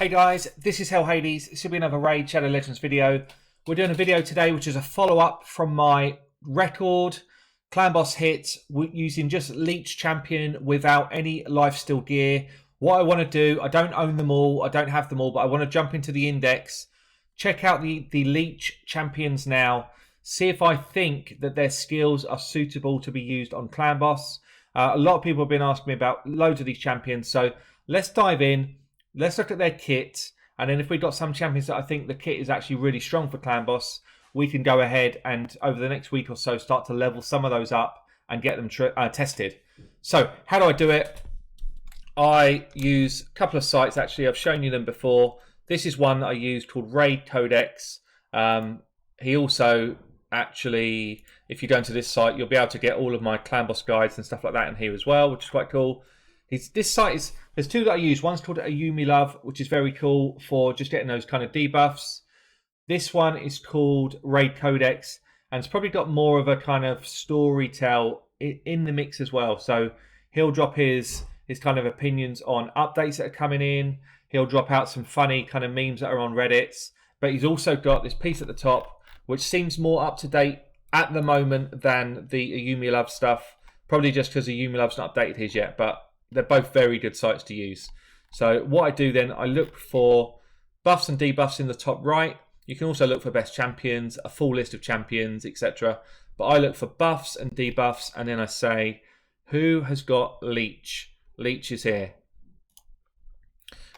Hey guys, this is Hell Hades. This will be another Raid Shadow Legends video. We're doing a video today which is a follow-up from my record Clanboss hit using just Leech champion without any lifesteal gear. What I want to do, I don't own them all, I don't have them all, but I want to jump into the index, check out the Leech champions now, see if I think that their skills are suitable to be used on Clanboss. A lot of people have been asking me about loads of these champions, so let's dive in. Let's look at their kit, and then if we've got some champions that I think the kit is actually really strong for Clanboss, we can go ahead and over the next week or so start to level some of those up and get them tested. So how do I do it? I use a couple of sites. Actually, I've shown you them before. This is one that I used called Raid Codex. He also actually, if you go into this site, you'll be able to get all of my Clanboss guides and stuff like that in here as well, which is quite cool. This site is, there's two that I use. One's called Ayumi Love, which is very cool for just getting those kind of debuffs. This one is called Raid Codex, and it's probably got more of a kind of story tell in the mix as well. So he'll drop his kind of opinions on updates that are coming in. He'll drop out some funny kind of memes that are on Reddits. But he's also got this piece at the top, which seems more up to date at the moment than the Ayumi Love stuff. Probably just because Ayumi Love's not updated his yet, but they're both very good sites to use. So what I do then, I look for buffs and debuffs in the top right. You can also look for best champions, a full list of champions, etc. But I look for buffs and debuffs, and then I say, who has got Leech? Leech is here.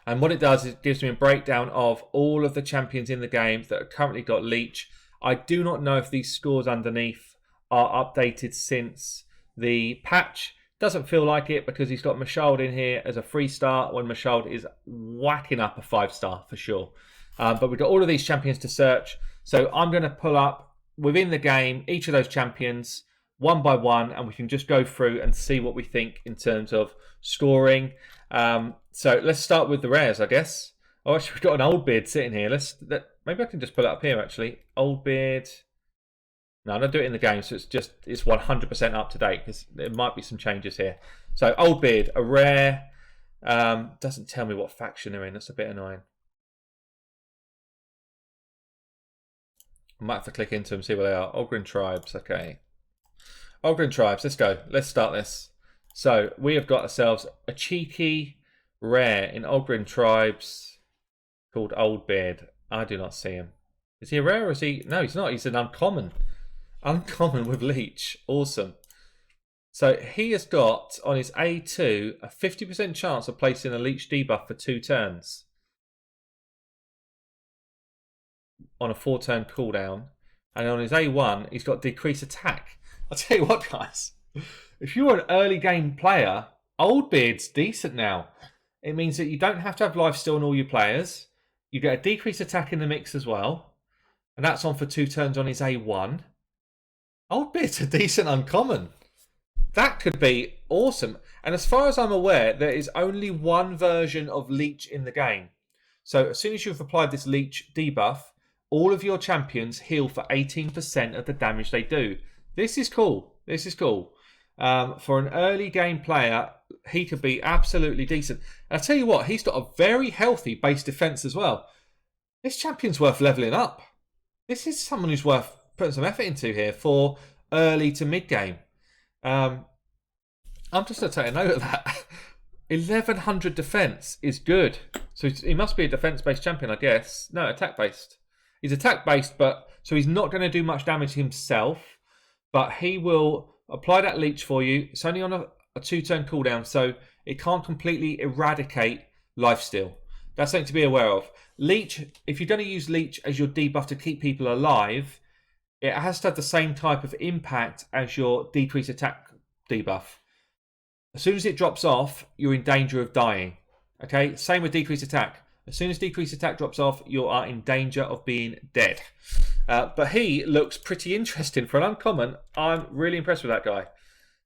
And what it does is it gives me a breakdown of all of the champions in the game that have currently got Leech. I do not know if these scores underneath are updated since the patch. Doesn't feel like it because he's got Mashald in here as a 3-star when Mashald is whacking up a 5-star for sure. But we've got all of these champions to search. So I'm going to pull up within the game each of those champions one by one, and we can just go through and see what we think in terms of scoring. So let's start with the rares, I guess. Oh, actually, we've got an Old Beard sitting here. Maybe I can just pull it up here actually. Old Beard. No, I don't do it in the game, so it's 100% up to date because there might be some changes here. So Old Beard, a rare, doesn't tell me what faction they're in. That's a bit annoying. I might have to click into them and see where they are. Ogren Tribes, okay. Ogren Tribes, let's go. Let's start this. So we have got ourselves a cheeky rare in Ogren Tribes called Old Beard. I do not see him. Is he a rare or is he? No, he's not. He's an uncommon. Uncommon with Leech. Awesome. So he has got on his A2 a 50% chance of placing a Leech debuff for 2 turns on a 4-turn cooldown. And on his A1 he's got decreased attack. I'll tell you what, guys, if you're an early game player, Old Beard's decent now. It means that you don't have to have lifesteal on all your players. You get a decreased attack in the mix as well, and that's on for 2 turns on his A1. Old Beard's a decent uncommon. That could be awesome. And as far as I'm aware, there is only one version of Leech in the game. So as soon as you've applied this Leech debuff, all of your champions heal for 18% of the damage they do. This is cool. This is cool. For an early game player, he could be absolutely decent. And I'll tell you what, he's got a very healthy base defense as well. This champion's worth leveling up. This is someone who's worth putting some effort into here for early to mid game. I'm just going to take a note of that. 1100 defense is good. So he must be a defense-based champion, I guess. No, attack-based. He's attack-based, but so he's not going to do much damage himself, but he will apply that Leech for you. It's only on a 2-turn cooldown, so it can't completely eradicate lifesteal. That's something to be aware of. Leech, if you're going to use Leech as your debuff to keep people alive, it has to have the same type of impact as your decreased attack debuff. As soon as it drops off, you're in danger of dying. Okay, same with decreased attack. As soon as decreased attack drops off, you are in danger of being dead. But he looks pretty interesting for an uncommon. I'm really impressed with that guy.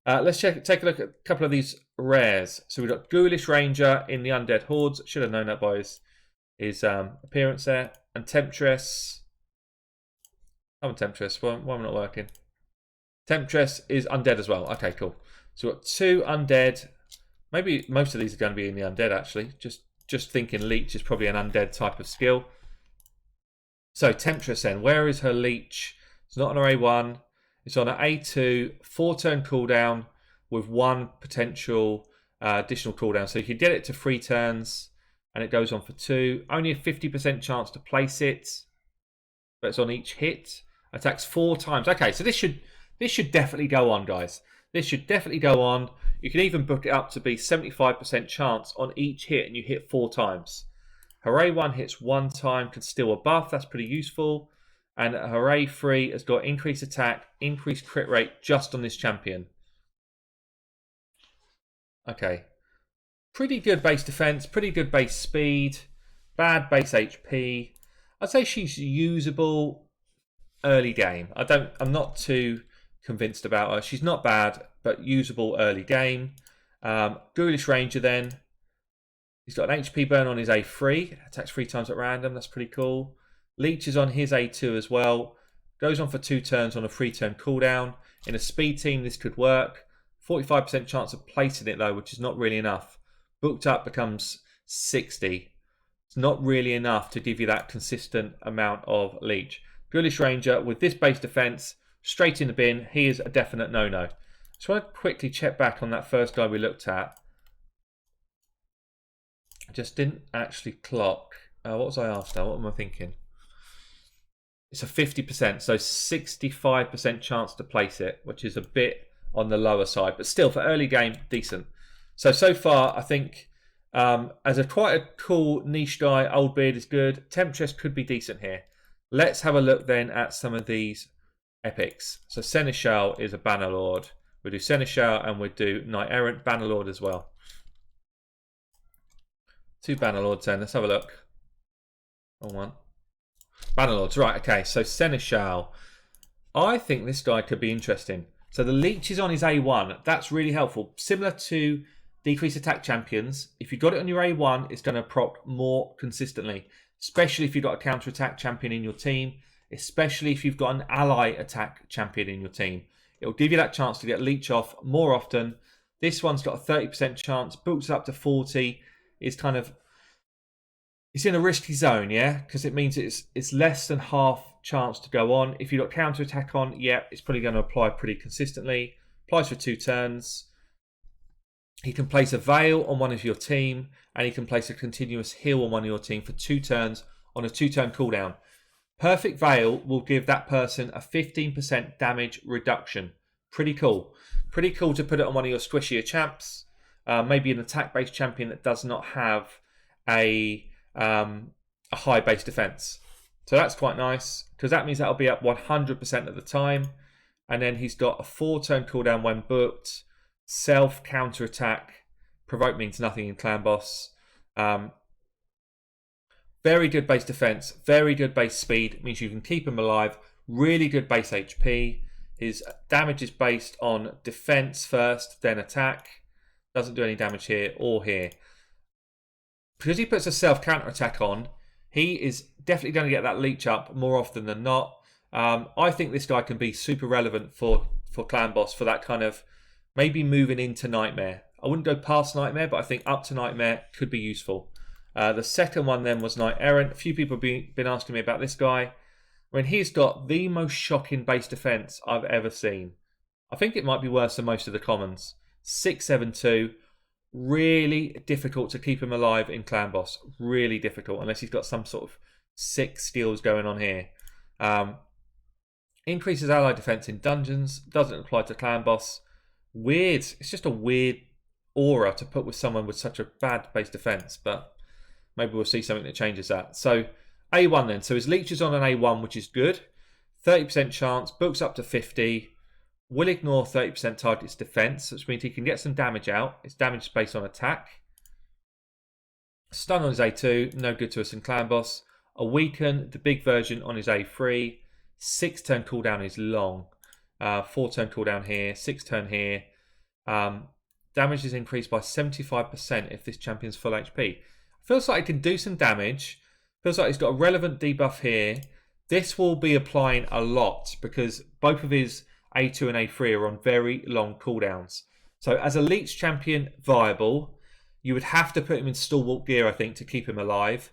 Let's take a look at a couple of these rares. So we've got GHOULISH Ranger in the Undead Hordes. Should have known that by his appearance there. And TEMPTRESS. I'm TEMPTRESS. Why am I not working? TEMPTRESS is undead as well. Okay, cool. So we've got 2 undead. Maybe most of these are going to be in the undead, actually. Just just thinking Leech is probably an undead type of skill. So Temptress then, where is her Leech? It's not on her A1. It's on her A2, 4-turn cooldown with 1 potential additional cooldown. So you could get it to 3 turns and it goes on for 2. Only a 50% chance to place it, but it's on each hit. Attacks 4 times. Okay, so this should definitely go on, guys. This should definitely go on. You can even book it up to be 75% chance on each hit and you hit 4 times. Her A1 hits 1 time, can steal a buff. That's pretty useful. And her A3 has got increased attack, increased crit rate just on this champion. Okay. Pretty good base defense, pretty good base speed, bad base HP. I'd say she's usable early game. I'm not too convinced about her. She's not bad, but usable early game. Ghoulish Ranger then. He's got an HP burn on his A3. Attacks 3 times at random. That's pretty cool. Leech is on his A2 as well. Goes on for 2 turns on a 3-turn cooldown. In a speed team, this could work. 45% chance of placing it though, which is not really enough. Booked up becomes 60. It's not really enough to give you that consistent amount of Leech. Ghoulish Ranger with this base defense, straight in the bin. He is a definite no-no. Just want to quickly check back on that first guy we looked at. I just didn't actually clock. What was I after? What am I thinking? It's a 50%, so 65% chance to place it, which is a bit on the lower side, but still for early game, decent. So far, I think as a quite a cool niche guy, Old Beard is good. Temptress could be decent here. Let's have a look then at some of these epics. So Seneschal is a Bannerlord. We'll do Seneschal and we'll do Knight Errant Bannerlord as well. 2 Bannerlords then. Let's have a look. One. Bannerlords, right, okay. So Seneschal. I think this guy could be interesting. So the Leech is on his A1. That's really helpful. Similar to decrease attack champions. If you've got it on your A1, it's going to proc more consistently. Especially if you've got a counter attack champion in your team. Especially if you've got an ally attack champion in your team. It'll give you that chance to get Leech off more often. This one's got a 30% chance. Boots up to 40. It's kind of... It's in a risky zone, yeah? Because it means it's less than half chance to go on. If you've got counter attack on, yeah, it's probably going to apply pretty consistently. Applies for 2 turns. He can place a Veil on one of your team, and he can place a continuous heal on one of your team for 2 turns on a 2-turn cooldown. Perfect Veil will give that person a 15% damage reduction. Pretty cool. Pretty cool to put it on one of your squishier champs. Maybe an attack-based champion that does not have a high base defense. So that's quite nice, because that means that'll be up 100% of the time. And then he's got a 4-turn cooldown when booked. Self counter attack. Provoke means nothing in Clanboss. Very good base defense. Very good base speed. Means you can keep him alive. Really good base HP. His damage is based on defense first, then attack. Doesn't do any damage here or here. Because he puts a self counter attack on, he is definitely going to get that Leech up more often than not. I think this guy can be super relevant for Clanboss for that kind of maybe moving into Nightmare. I wouldn't go past Nightmare, but I think up to Nightmare could be useful. The second one then was Knight Errant. A few people have been asking me about this guy. When he's got the most shocking base defense I've ever seen. I think it might be worse than most of the commons. 672. Really difficult to keep him alive in Clanboss. Really difficult, unless he's got some sort of sick skills going on here. Increases ally defense in dungeons. Doesn't apply to Clanboss. Weird. It's just a weird aura to put with someone with such a bad base defense, but maybe we'll see something that changes that. So A1 then. So his Leech is on an A1, which is good. 30% chance. Books up to 50. Will ignore 30% target's defense, which means he can get some damage out. It's damage based on attack. Stun on his A2, no good to us in Clanboss. Awaken, the big version, on his A3. 6-turn cooldown is long. 4-turn cooldown here, 6-turn here. Damage is increased by 75% if this champion's full HP. Feels like he can do some damage. Feels like he's got a relevant debuff here. This will be applying a lot because both of his A2 and A3 are on very long cooldowns. So as a Leech champion, viable. You would have to put him in stalwart gear, I think, to keep him alive.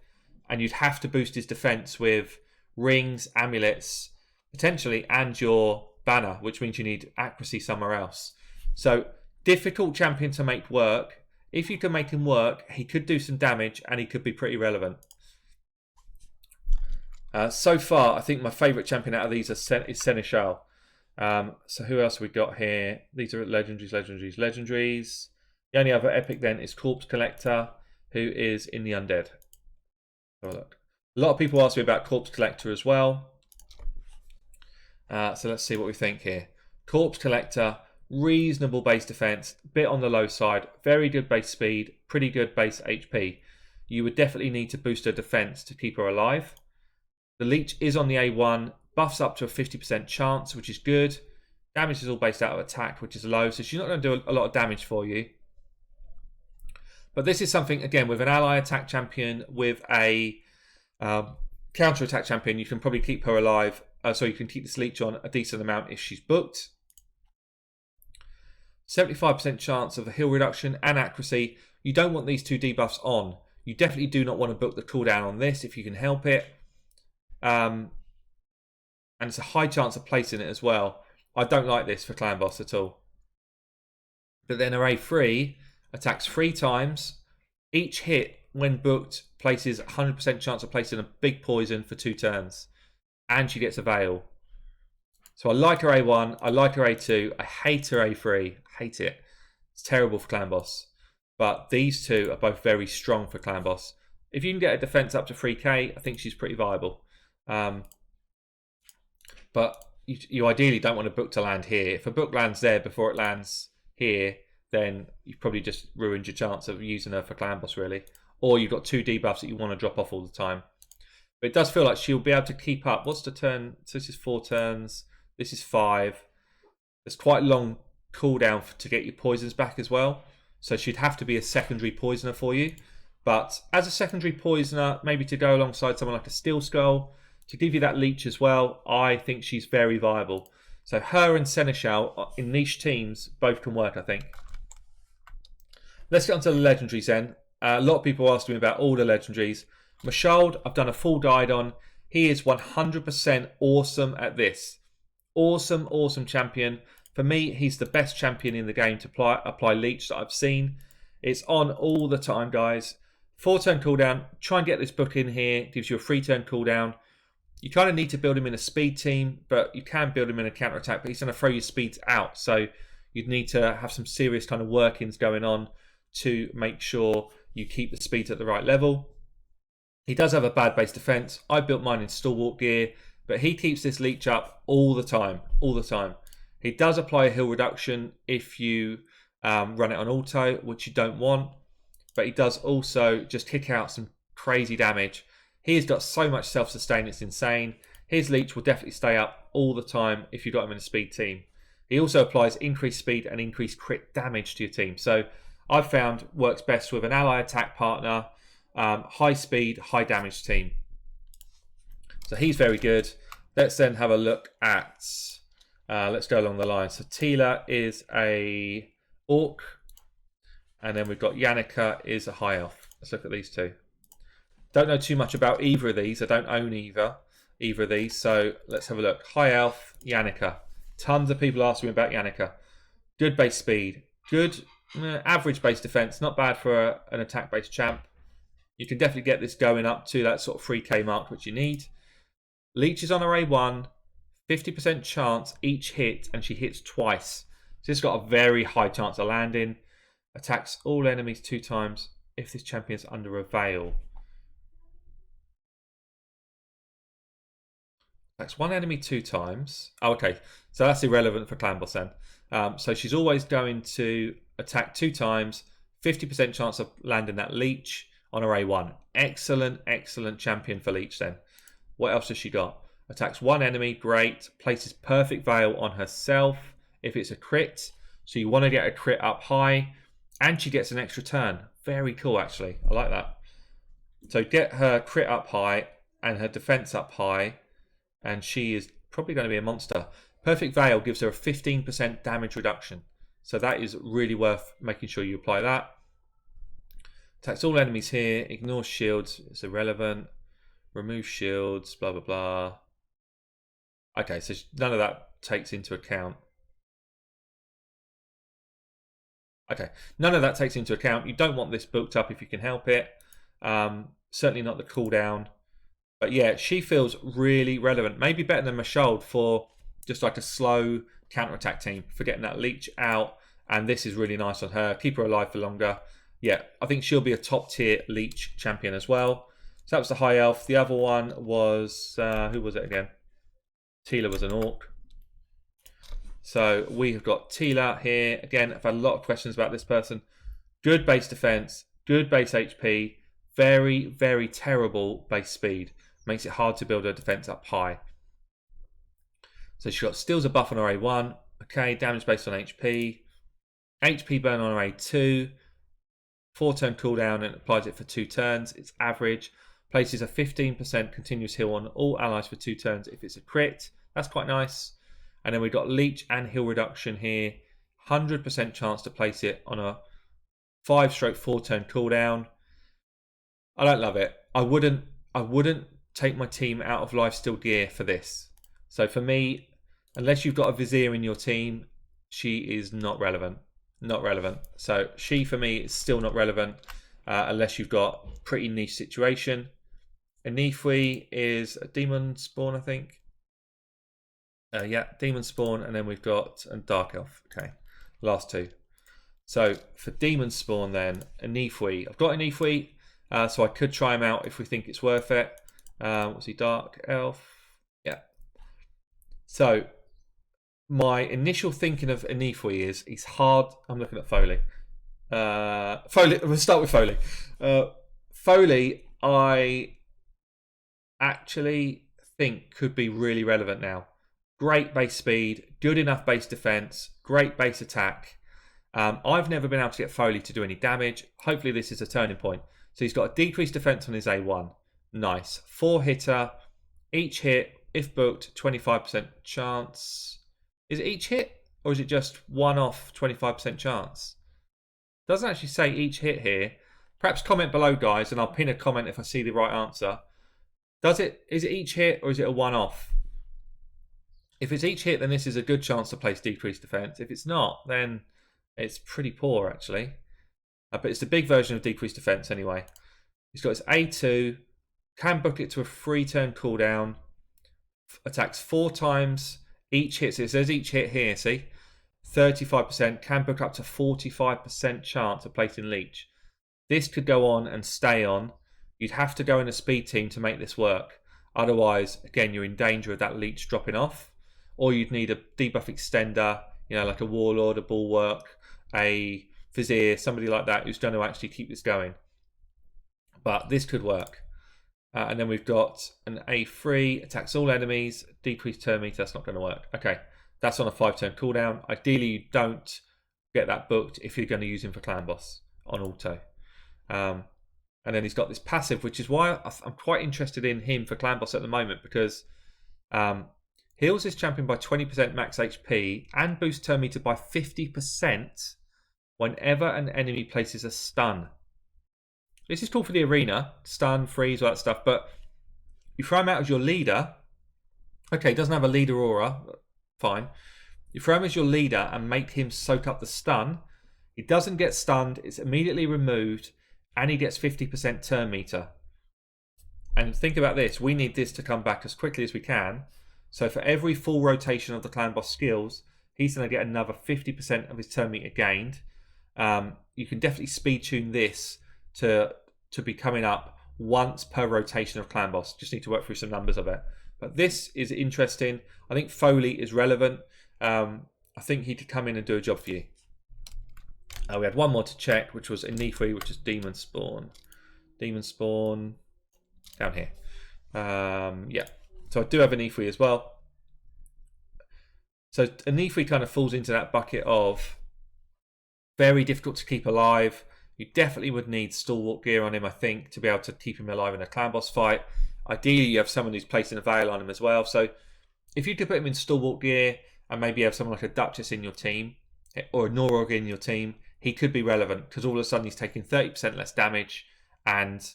And you'd have to boost his defense with rings, amulets, potentially, and your banner, which means you need accuracy somewhere else. So, difficult champion to make work. If you can make him work, he could do some damage and he could be pretty relevant. So far, I think my favourite champion out of these is SENESCHAL. So who else have we got here? These are legendaries. The only other epic then is Corpse Collector, who is in the Undead. Have a look. A lot of people ask me about Corpse Collector as well. So let's see what we think here. Corpse Collector, reasonable base defense, bit on the low side, very good base speed, pretty good base HP. You would definitely need to boost her defense to keep her alive. The Leech is on the A1, buffs up to a 50% chance, which is good. Damage is all based out of attack, which is low, so she's not going to do a lot of damage for you. But this is something, again, with an ally attack champion, with a counter attack champion, you can probably keep her alive. So you can keep this Leech on a decent amount if she's booked. 75% chance of a heal reduction and accuracy. You don't want these two debuffs on. You definitely do not want to book the cooldown on this if you can help it. And it's a high chance of placing it as well. I don't like this for Clanboss at all. But then array 3 attacks 3 times. Each hit, when booked, places 100% chance of placing a big poison for 2 turns. And she gets a Veil. So I like her A1, I like her A2, I hate her A3. Hate it. It's terrible for Clanboss. But these two are both very strong for Clanboss. If you can get a defense up to 3k, I think she's pretty viable. But you ideally don't want a book to land here. If a book lands there before it lands here, then you've probably just ruined your chance of using her for Clanboss, really. Or you've got 2 debuffs that you want to drop off all the time. But it does feel like she'll be able to keep up. What's the turn? So this is 4 turns. This is 5. There's quite a long cooldown to get your poisons back as well. So she'd have to be a secondary poisoner for you. But as a secondary poisoner, maybe to go alongside someone like a Steel Skull, to give you that Leech as well, I think she's very viable. So her and SENESCHAL in niche teams both can work, I think. Let's get on to the legendaries then. A lot of people asked me about all the legendaries. Mashold, I've done a full guide on. He is 100% awesome at this. Awesome, awesome champion. For me, he's the best champion in the game to apply Leech that I've seen. It's on all the time, guys. 4-turn cooldown. Try and get this book in here. Gives you a 3-turn cooldown. You kind of need to build him in a speed team, but you can build him in a counter attack, but he's going to throw your speeds out. So you'd need to have some serious kind of workings going on to make sure you keep the speeds at the right level. He does have a bad base defense. I built mine in stalwart gear, but he keeps this Leech up all the time, all the time. He does apply a heal reduction if you run it on auto, which you don't want, but he does also just kick out some crazy damage. He has got so much self-sustain, it's insane. His Leech will definitely stay up all the time if you've got him in a speed team. He also applies increased speed and increased crit damage to your team. So I've found works best with an ally attack partner, high speed, high damage team. So he's very good. Let's then have a look at, let's go along the line. So Tila is a orc, and then we've got Yannicka is a high elf. Let's look at these two. Don't know too much about either of these. I don't own either of these. So let's have a look. High elf, Yannicka. Tons of people ask me about Yannicka. Good base speed. Good average base defense. Not bad for an attack-based champ. You can definitely get this going up to that sort of 3k mark, which you need. Leech is on array 1. 50% chance each hit, and she hits twice. So it's got a very high chance of landing. Attacks all enemies 2 times if this champion is under a veil. Attacks 1 enemy 2 times. Oh, okay, so that's irrelevant for Clanboss then. So she's always going to attack 2 times. 50% chance of landing that Leech on array 1. Excellent, excellent champion for Leech then. What else has she got? Attacks 1 enemy, great. Places perfect veil on herself if it's a crit. So you want to get a crit up high. And she gets an extra turn. Very cool, actually. I like that. So get her crit up high and her defense up high. And she is probably going to be a monster. Perfect veil gives her a 15% damage reduction. So that is really worth making sure you apply that. Attacks all enemies here. Ignores shields. It's irrelevant. Remove shields. Blah, blah, blah. Okay, so none of that takes into account. Okay, none of that takes into account. You don't want this booked up if you can help it. Certainly not the cooldown. But yeah, she feels really relevant. Maybe better than Mashold for just like a slow counter-attack team. For getting that Leech out. And this is really nice on her. Keep her alive for longer. Yeah, I think she'll be a top-tier Leech champion as well. So that was the High Elf. The other one was... who was it again? Tila was an Orc. So we have got Tila here. Again, I've had a lot of questions about this person. Good base defense, good base HP, very, very terrible base speed. Makes it hard to build her defense up high. So she's got steals a buff on her A1. Okay, damage based on HP. HP burn on her A2. 4-turn cooldown and applies it for 2 turns. It's average. Places a 15% continuous heal on all allies for 2 turns if it's a crit. That's quite nice. And then we've got Leech and heal reduction here. 100% chance to place it on a 5/4-turn cooldown. I don't love it. I wouldn't take my team out of Lifesteal gear for this. So for me, unless you've got a Vizier in your team, she is not relevant. Not relevant. So she for me is still not relevant unless you've got a pretty niche situation. Anifwi is a demon spawn, I think. Yeah, demon spawn, and then we've got a dark elf. Okay, last two. So for demon spawn, then Anifwi. I've got Anifwi, so I could try him out if we think it's worth it. What's he? Dark elf. Yeah. So my initial thinking of Anifwi is he's hard. I'm looking at Foley. Foley. We'll start with Foley. Foley, I actually think could be really relevant now. Great base speed, good enough base defense, great base attack. I've never been able to get Foley to do any damage. Hopefully this is a turning point. So he's got a decreased defense on his A1. Nice. 4-hitter. Each hit, if booked, 25% chance. Is it each hit? Or is it just one off 25% chance? Doesn't actually say each hit here. Perhaps comment below, guys, and I'll pin a comment if I see the right answer. Is it each hit or is it a one-off? If it's each hit, then this is a good chance to place decreased defense. If it's not, then it's pretty poor, actually. But it's the big version of decreased defense anyway. He's got his A2. Can book it to a 3-turn cooldown. Attacks 4 times. Each hit. So it says each hit here, see? 35%. Can book up to 45% chance of placing Leech. This could go on and stay on. You'd have to go in a speed team to make this work. Otherwise, again, you're in danger of that Leech dropping off. Or you'd need a debuff extender, you know, like a Warlord, a Bulwark, a Vizier, somebody like that who's going to actually keep this going. But this could work. And then we've got an A3, attacks all enemies, decreased turn meter. That's not going to work. Okay, that's on a 5-turn cooldown. Ideally, you don't get that booked if you're going to use him for Clanboss on auto. And then he's got this passive, which is why I'm quite interested in him for Clanboss at the moment, because heals this champion by 20% max HP and boosts turn meter by 50% whenever an enemy places a stun. This is cool for the arena, stun, freeze, all that stuff, but you throw him out as your leader. Okay, he doesn't have a leader aura, fine. You throw him as your leader and make him soak up the stun. He doesn't get stunned, it's immediately removed, and he gets 50% turn meter. And think about this, we need this to come back as quickly as we can. So for every full rotation of the Clanboss skills, he's going to get another 50% of his turn meter gained. You can definitely speed tune this to be coming up once per rotation of Clanboss. Just need to work through some numbers of it. But this is interesting. I think Foley is relevant. I think he could come in and do a job for you. We had one more to check, which was Anifwi, which is Demon Spawn. Demon Spawn down here. Yeah. So I do have Anifwi as well. So Anifwi kind of falls into that bucket of very difficult to keep alive. You definitely would need stalwart gear on him, I think, to be able to keep him alive in a Clanboss fight. Ideally, you have someone who's placing a veil on him as well. So if you could put him in stalwart gear and maybe have someone like a Duchess in your team or a Norog in your team, he could be relevant because all of a sudden he's taking 30% less damage, and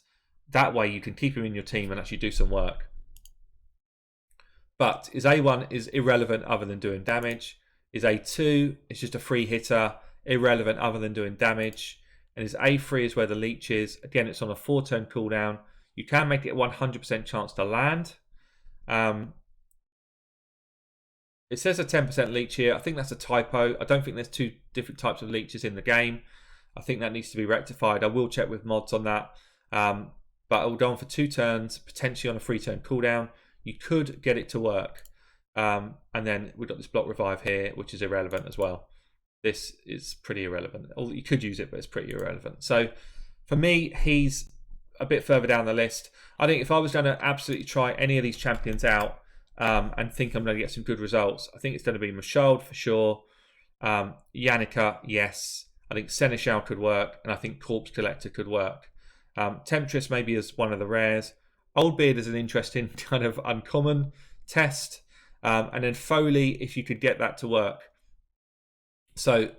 that way you can keep him in your team and actually do some work. But his A1 is irrelevant other than doing damage. His A2 is just a free hitter, irrelevant other than doing damage. And his A3 is where the Leech is. Again, it's on a 4-turn cooldown. You can make it a 100% chance to land. It says a 10% Leech here. I think that's a typo. I don't think there's 2 different types of Leeches in the game. I think that needs to be rectified. I will check with mods on that. But it will go on for 2 turns, potentially on a 3-turn cooldown. You could get it to work. And then we've got this block revive here, which is irrelevant as well. This is pretty irrelevant. You could use it, but it's pretty irrelevant. So for me, he's a bit further down the list. I think if I was going to absolutely try any of these champions out and think I'm going to get some good results, I think it's going to be Michaud for sure. Yannicka, yes. I think Seneschal could work, and I think Corpse Collector could work. Temptress maybe as one of the rares. Old Beard is an interesting kind of uncommon test. And then Foley, if you could get that to work. So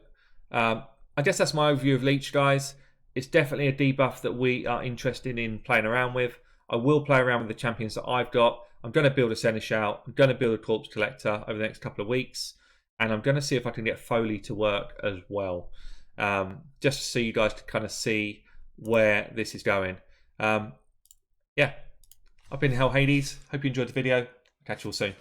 I guess that's my overview of Leech, guys. It's definitely a debuff that we are interested in playing around with. I will play around with the champions that I've got. I'm going to build a Seneschal. I'm going to build a Corpse Collector over the next couple of weeks. And I'm going to see if I can get Foley to work as well. Just so you guys can kind of see where this is going. Yeah, I've been Hell Hades. Hope you enjoyed the video. Catch you all soon.